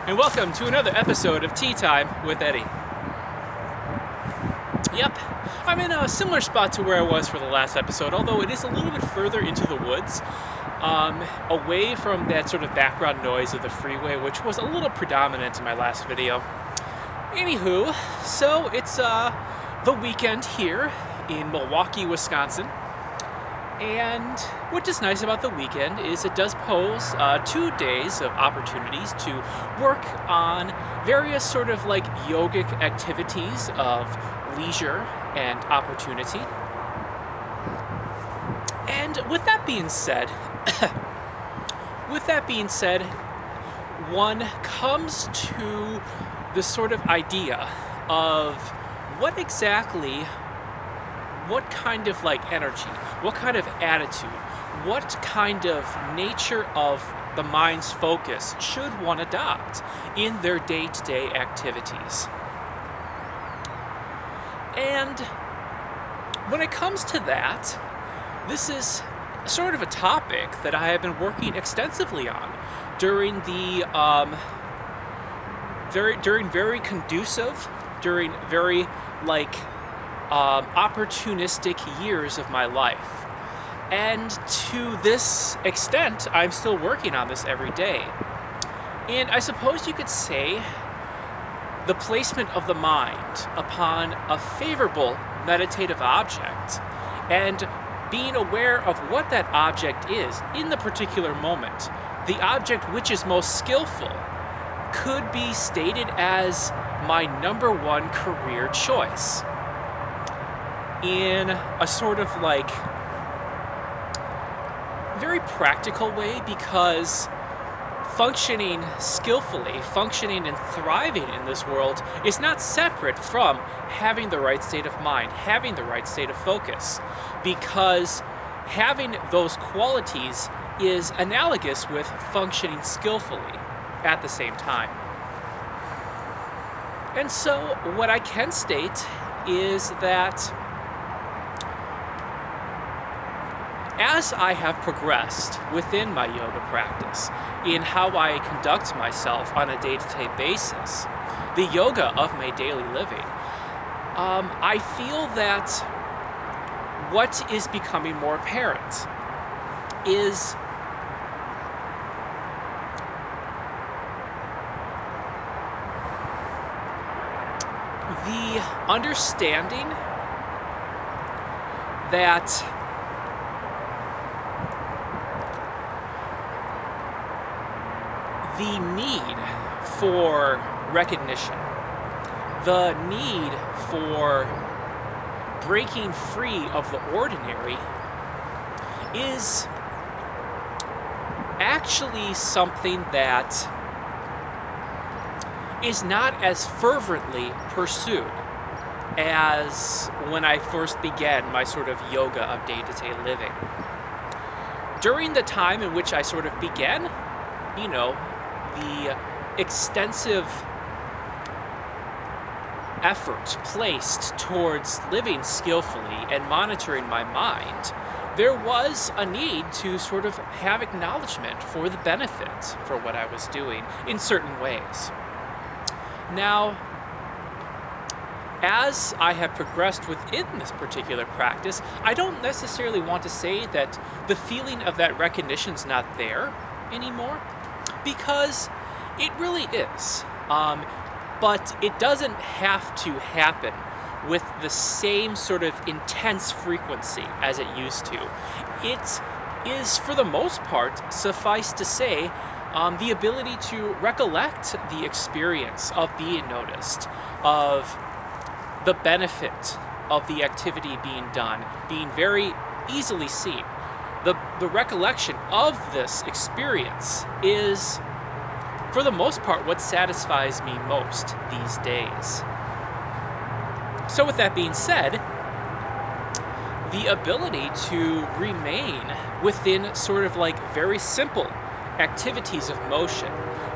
and welcome to another episode of Tea Time with Eddie. Yep, I'm in a similar spot to where I was for the last episode, although it is a little bit further into the woods, away from that sort of background noise of the freeway, which was a little predominant in my last video. Anywho, so it's the weekend here in Milwaukee, Wisconsin. And what is nice about the weekend is it does pose 2 days of opportunities to work on various sort of like yogic activities of leisure and opportunity. And with that being said, one comes to the sort of idea of what kind of like energy, what kind of attitude, what kind of nature of the mind's focus should one adopt in their day-to-day activities. And when it comes to that, this is sort of a topic that I have been working extensively on during the very conducive, during very like opportunistic years of my life. And to this extent, I'm still working on this every day. And I suppose you could say the placement of the mind upon a favorable meditative object and being aware of what that object is in the particular moment, the object which is most skillful, could be stated as my #1 career choice. In a sort of like very practical way, because functioning skillfully, functioning and thriving in this world is not separate from having the right state of mind, having the right state of focus, because having those qualities is analogous with functioning skillfully at the same time. And so what I can state is that as I have progressed within my yoga practice, in how I conduct myself on a day-to-day basis, the yoga of my daily living, I feel that what is becoming more apparent is the understanding that the need for recognition, the need for breaking free of the ordinary is actually something that is not as fervently pursued as when I first began my sort of yoga of day-to-day living. During the time in which I sort of began, you know, the extensive effort placed towards living skillfully and monitoring my mind, there was a need to sort of have acknowledgement for the benefit for what I was doing in certain ways. Now, as I have progressed within this particular practice, I don't necessarily want to say that the feeling of that recognition's not there anymore, because it really is. But it doesn't have to happen with the same sort of intense frequency as it used to. It is, for the most part, suffice to say, the ability to recollect the experience of being noticed, of the benefit of the activity being done, being very easily seen. The recollection of this experience is, for the most part, what satisfies me most these days. So with that being said, the ability to remain within sort of like very simple activities of motion,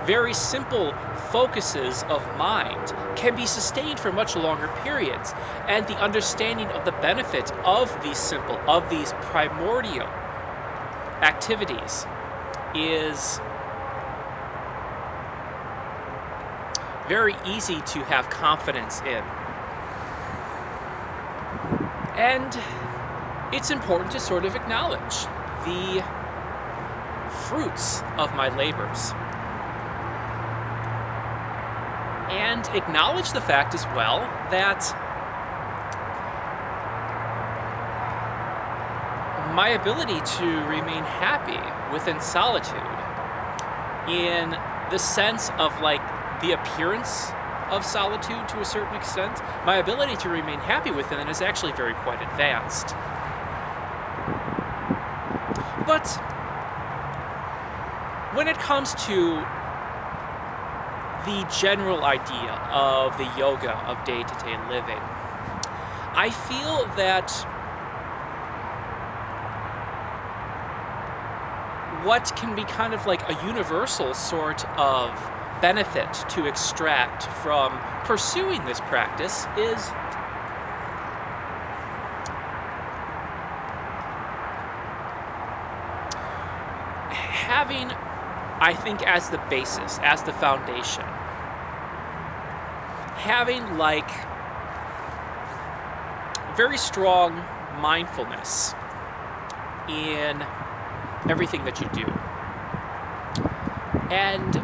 very simple focuses of mind, can be sustained for much longer periods, and the understanding of the benefit of these primordial activities is very easy to have confidence in. And it's important to sort of acknowledge the fruits of my labors. And acknowledge the fact as well that my ability to remain happy within solitude, in the sense of like the appearance of solitude to a certain extent, my ability to remain happy within it is actually very quite advanced. But when it comes to the general idea of the yoga of day-to-day living, I feel that what can be kind of like a universal sort of benefit to extract from pursuing this practice is having, I think, as the basis, as the foundation, having like very strong mindfulness in everything that you do. And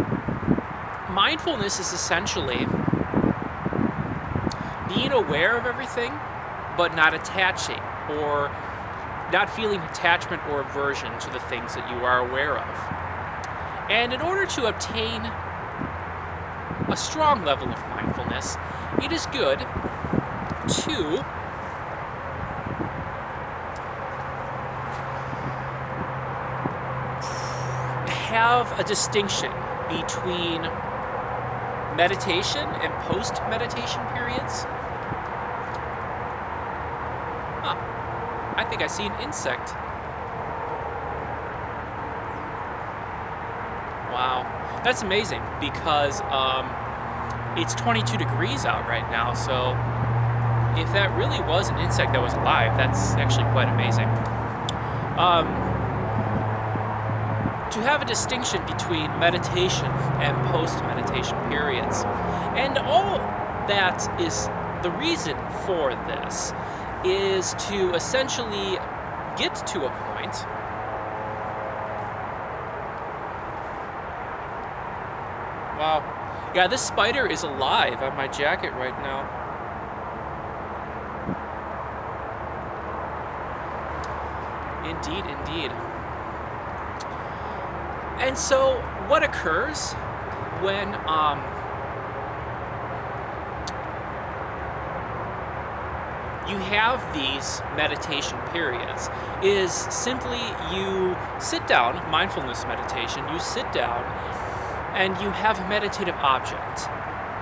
mindfulness is essentially being aware of everything, but not attaching or not feeling attachment or aversion to the things that you are aware of. And in order to obtain a strong level of mindfulness, it is good to have a distinction between meditation and post-meditation periods. I think I see an insect. Wow, that's amazing because it's 22 degrees out right now, so if that really was an insect that was alive, that's actually quite amazing. To have a distinction between meditation and post-meditation periods. And all that is the reason for this is to essentially get to a point wow. Yeah, this spider is alive on my jacket right now. Indeed, indeed. And so what occurs when you have these meditation periods is simply you sit down, mindfulness meditation, you sit down and you have a meditative object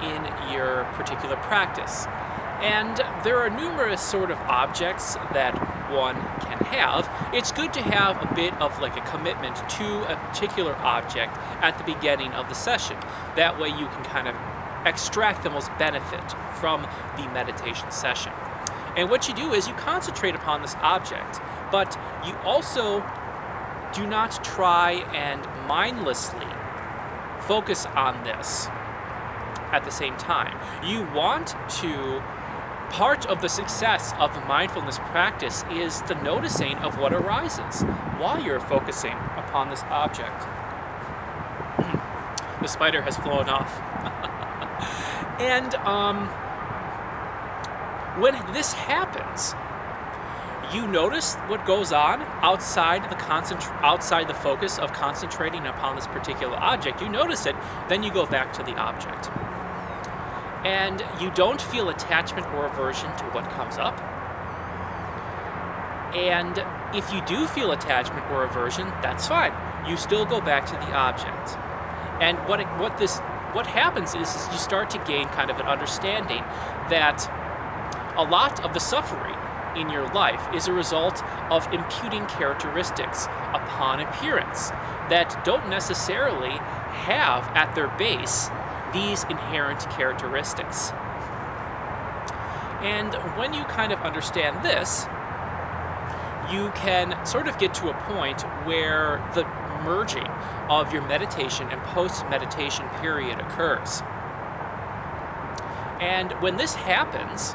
in your particular practice. And there are numerous sort of objects that one can have. It's good to have a bit of like a commitment to a particular object at the beginning of the session. That way you can kind of extract the most benefit from the meditation session. And what you do is you concentrate upon this object, but you also do not try and mindlessly focus on this at the same time. You want to, part of the success of the mindfulness practice is the noticing of what arises while you're focusing upon this object. The spider has flown off. And when this happens, you notice what goes on outside the focus of concentrating upon this particular object. You notice it, then you go back to the object. And you don't feel attachment or aversion to what comes up. And if you do feel attachment or aversion, that's fine. You still go back to the object. And what happens is you start to gain kind of an understanding that a lot of the suffering in your life is a result of imputing characteristics upon appearance that don't necessarily have at their base these inherent characteristics. And when you kind of understand this, you can sort of get to a point where the merging of your meditation and post-meditation period occurs. And when this happens,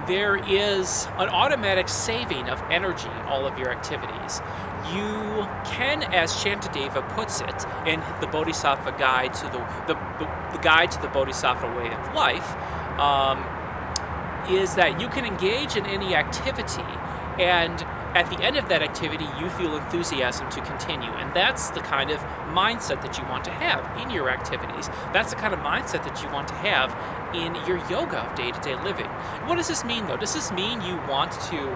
there is an automatic saving of energy in all of your activities. You can, as Shantideva puts it in the Bodhisattva Guide to the Guide to the Bodhisattva Way of Life, is that you can engage in any activity, and at the end of that activity, you feel enthusiasm to continue. And that's the kind of mindset that you want to have in your activities. That's the kind of mindset that you want to have in your yoga of day-to-day living. What does this mean, though? Does this mean you want to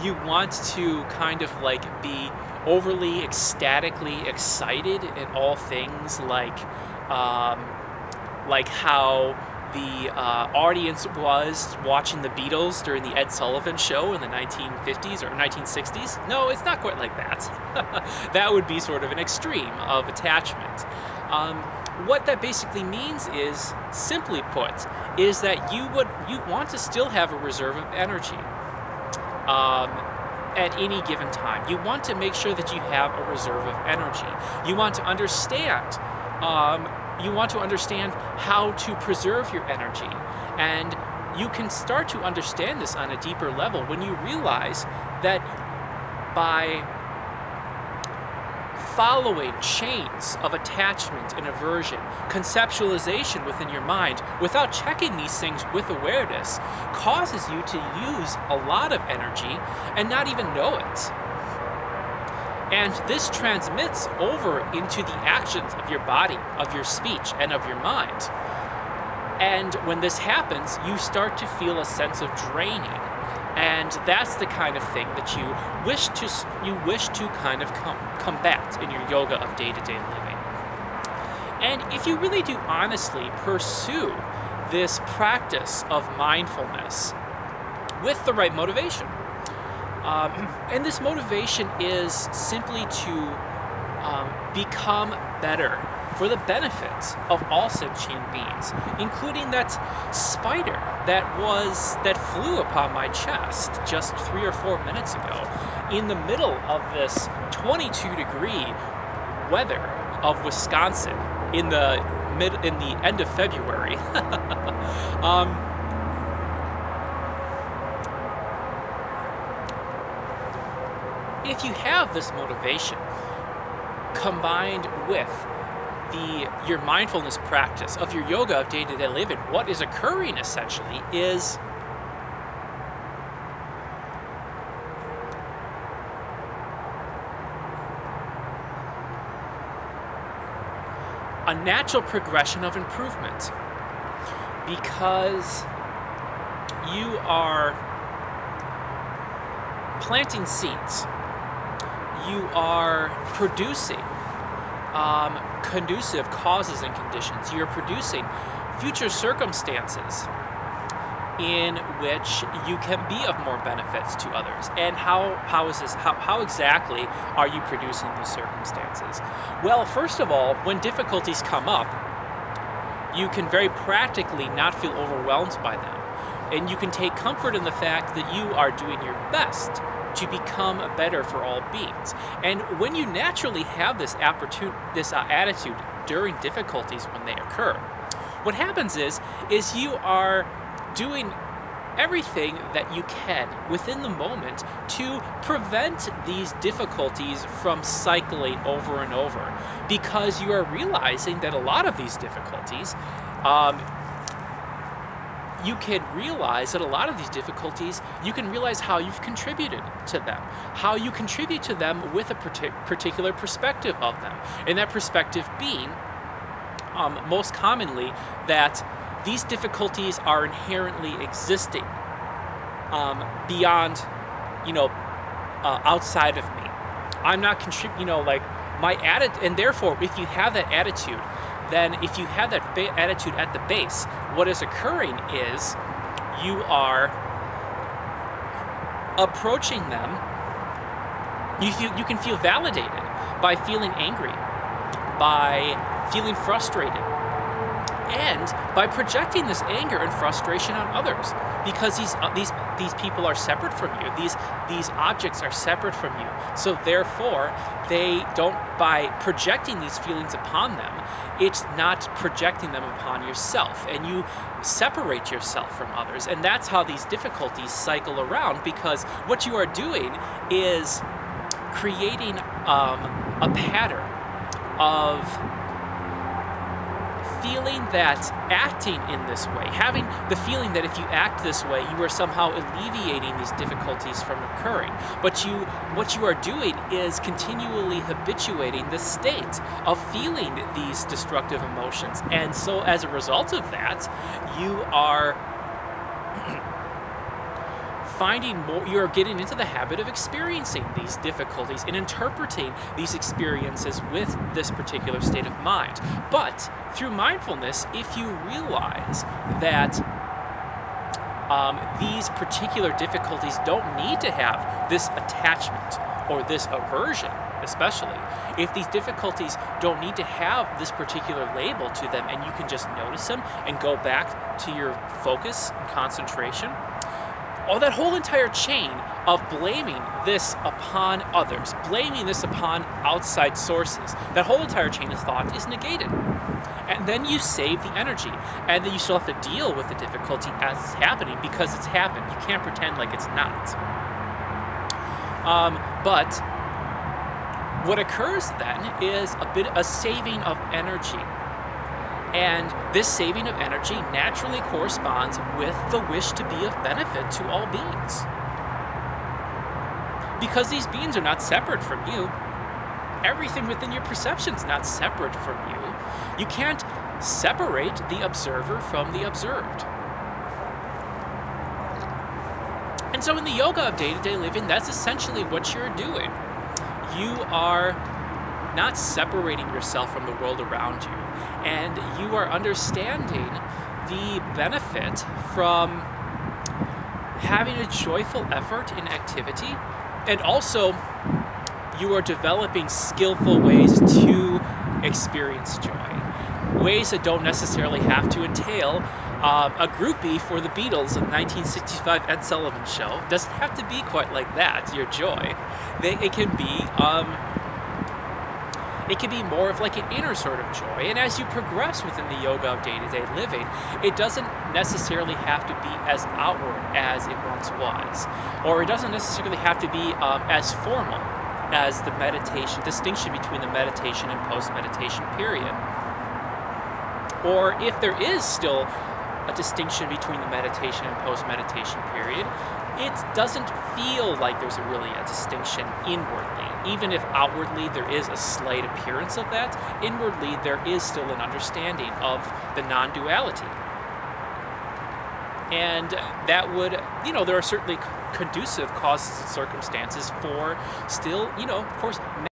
you want to kind of like be overly ecstatically excited in all things, like how the audience was watching the Beatles during the Ed Sullivan Show in the 1950s or 1960s? No, it's not quite like that. That would be sort of an extreme of attachment. What that basically means is, simply put, is that you want to still have a reserve of energy at any given time. You want to make sure that you have a reserve of energy. You want to understand how to preserve your energy. And you can start to understand this on a deeper level when you realize that by following chains of attachment and aversion, conceptualization within your mind, without checking these things with awareness, causes you to use a lot of energy and not even know it. And this transmits over into the actions of your body, of your speech, and of your mind. And when this happens, you start to feel a sense of draining. And that's the kind of thing that you wish to kind of combat in your yoga of day-to-day living. And if you really do honestly pursue this practice of mindfulness with the right motivation, and this motivation is simply to become better for the benefit of all sentient beings, including that spider that flew upon my chest just 3 or 4 minutes ago in the middle of this 22-degree weather of Wisconsin in the end of February. If you have this motivation combined with your mindfulness practice of your yoga of day-to-day living, what is occurring essentially is a natural progression of improvement, because you are planting seeds. You are producing conducive causes and conditions. You're producing future circumstances in which you can be of more benefits to others. And how is this? How exactly are you producing these circumstances? Well, first of all, when difficulties come up, you can very practically not feel overwhelmed by them. And you can take comfort in the fact that you are doing your best to become better for all beings. And when you naturally have this attitude during difficulties when they occur, what happens is you are doing everything that you can within the moment to prevent these difficulties from cycling over and over, because you are realizing that a lot of these difficulties, you can realize how you've contributed to them, how you contribute to them with a particular perspective of them. And that perspective being, most commonly, that these difficulties are inherently existing beyond, outside of me. I'm not my attitude, and therefore, if you have that attitude, then if you have that attitude at the base, what is occurring is you are approaching them. You can feel validated by feeling angry, by feeling frustrated, and by projecting this anger and frustration on others, because these people are separate from you. These objects are separate from you. So therefore, they don't, by projecting these feelings upon them, it's not projecting them upon yourself, and you separate yourself from others. And that's how these difficulties cycle around, because what you are doing is creating a pattern of feeling that acting in this way, having the feeling that if you act this way, you are somehow alleviating these difficulties from occurring. But what you are doing is continually habituating the state of feeling these destructive emotions. And so as a result of that, you are you're getting into the habit of experiencing these difficulties and interpreting these experiences with this particular state of mind. But through mindfulness, if you realize that these particular difficulties don't need to have this attachment or this aversion, especially, if these difficulties don't need to have this particular label to them, and you can just notice them and go back to your focus and concentration, that whole entire chain of blaming this upon others, blaming this upon outside sources, that whole entire chain of thought is negated. And then you save the energy, and then you still have to deal with the difficulty as it's happening, because it's happened. You can't pretend like it's not. But what occurs then is a saving of energy. And this saving of energy naturally corresponds with the wish to be of benefit to all beings. Because these beings are not separate from you. Everything within your perception is not separate from you. You can't separate the observer from the observed. And so in the yoga of day-to-day living, that's essentially what you're doing. You are not separating yourself from the world around you, and you are understanding the benefit from having a joyful effort in activity, and also you are developing skillful ways to experience joy. Ways that don't necessarily have to entail a groupie for the Beatles in 1965 Ed Sullivan Show. Doesn't have to be quite like that, your joy. It can be more of like an inner sort of joy. And as you progress within the yoga of day-to-day living, it doesn't necessarily have to be as outward as it once was. Or it doesn't necessarily have to be as formal as the distinction between the meditation and post-meditation period. Or if there is still a distinction between the meditation and post-meditation period, it doesn't feel like there's really a distinction inwardly. Even if outwardly there is a slight appearance of that, inwardly there is still an understanding of the non-duality. And that would, there are certainly conducive causes and circumstances for still, of course,